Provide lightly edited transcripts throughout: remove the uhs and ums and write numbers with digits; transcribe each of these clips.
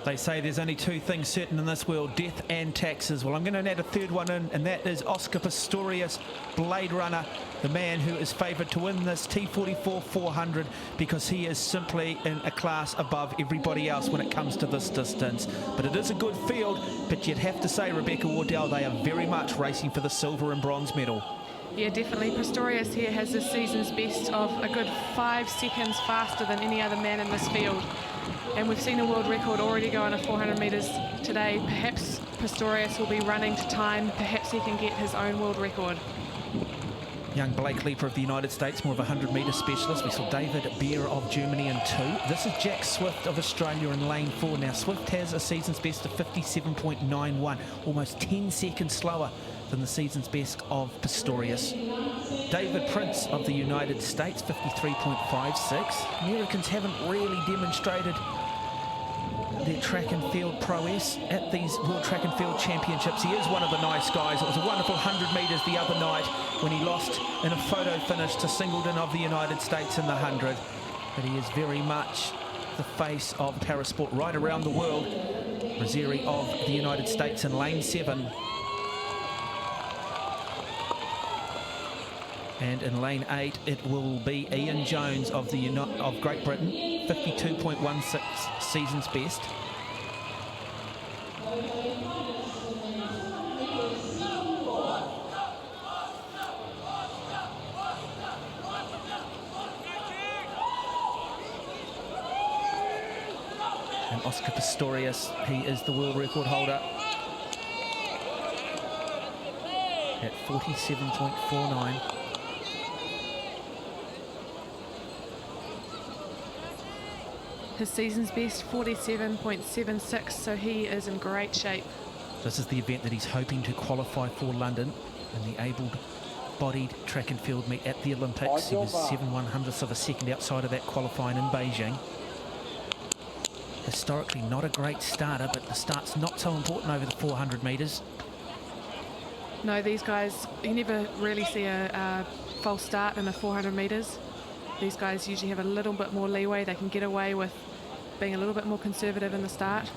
They say there's only two things certain in this world, death and taxes. Well, I'm going to add a third one in, and that is Oscar Pistorius, Blade Runner, the man who is favoured to win this T44 400 because he is simply in a class above everybody else when it comes to this distance. But it is a good field, but you'd have to say, Rebecca Wardell, they are very much racing for the silver and bronze medal. Yeah, definitely. Pistorius here has this season's best of a good 5 seconds faster than any other man in this field. And we've seen a world record already go on a 400 metres today. Perhaps Pistorius will be running to time. Perhaps he can get his own world record. Young Blake Leeper of the United States, more of a 100-metre specialist. We saw David Beer of Germany in 2. This is Jack Swift of Australia in lane 4. Now, Swift has a season's best of 57.91, almost 10 seconds slower than the season's best of Pistorius. David Prince of the United States, 53.56. Americans haven't really demonstrated their track and field prowess at these World Track and Field Championships. He is one of the nice guys. It was a wonderful 100 metres the other night when he lost in a photo finish to Singleton of the United States in the 100. But he is very much the face of parasport right around the world. Raziri of the United States in lane 7. And in lane 8, it will be Ian Jones of Great Britain, 52.16 season's best. And Oscar Pistorius, he is the world record holder at 47.49. His season's best, 47.76, so he is in great shape. This is the event that he's hoping to qualify for London in the able-bodied track and field meet at the Olympics. He was 7/100ths of a second outside of that qualifying in Beijing. Historically not a great starter, but the start's not so important over the 400 metres. No, these guys, you never really see a false start in the 400 metres. These guys usually have a little bit more leeway. They can get away with being a little bit more conservative in the start.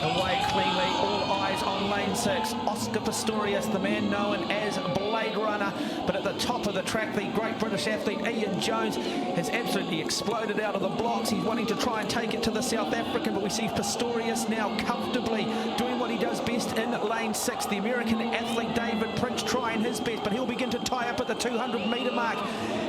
Away cleanly, all eyes on lane 6. Oscar Pistorius, the man known as Blade Runner. But at the top of the track, the great British athlete Ian Jones has absolutely exploded out of the blocks. He's wanting to try and take it to the South African, but we see Pistorius now comfortably doing what he does best in lane 6. The American athlete David Prince trying his best, but he'll begin to tie up at the 200-metre mark.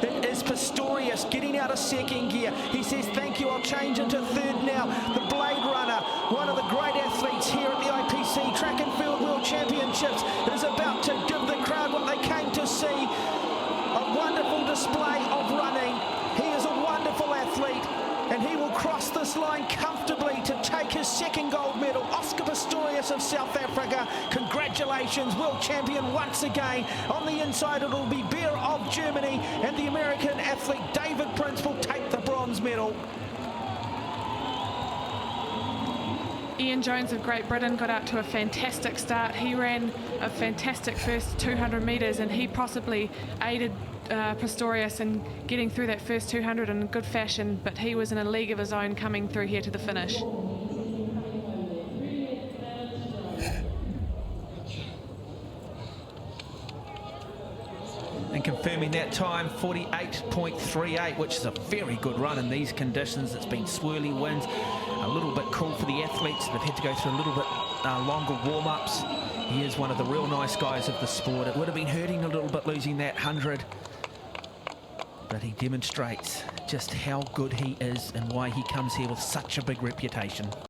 It is Pistorius getting out of second gear. He says, thank you, I'll change into third now. The Blade Runner, one of the great athletes here at the IPC Track and Field World Championships, is about to give the crowd what they came to see. A wonderful display of running. He is a wonderful athlete, and he will cross this line comfortably to take his second gold medal. Oscar Pistorius of South Africa, congratulations, world champion once again. On the inside it will be Beer of Germany, and the American athlete David Prince will take the bronze medal. Ian Jones of Great Britain got out to a fantastic start. He ran a fantastic first 200 metres, and he possibly aided Pistorius in getting through that first 200 in good fashion, but he was in a league of his own coming through here to the finish. And confirming that time, 48.38, which is a very good run in these conditions. It's been swirly winds, a little bit cool for the athletes. They've had to go through a little bit longer warm-ups. He is one of the real nice guys of the sport. It would have been hurting a little bit losing that 100, but he demonstrates just how good he is and why he comes here with such a big reputation.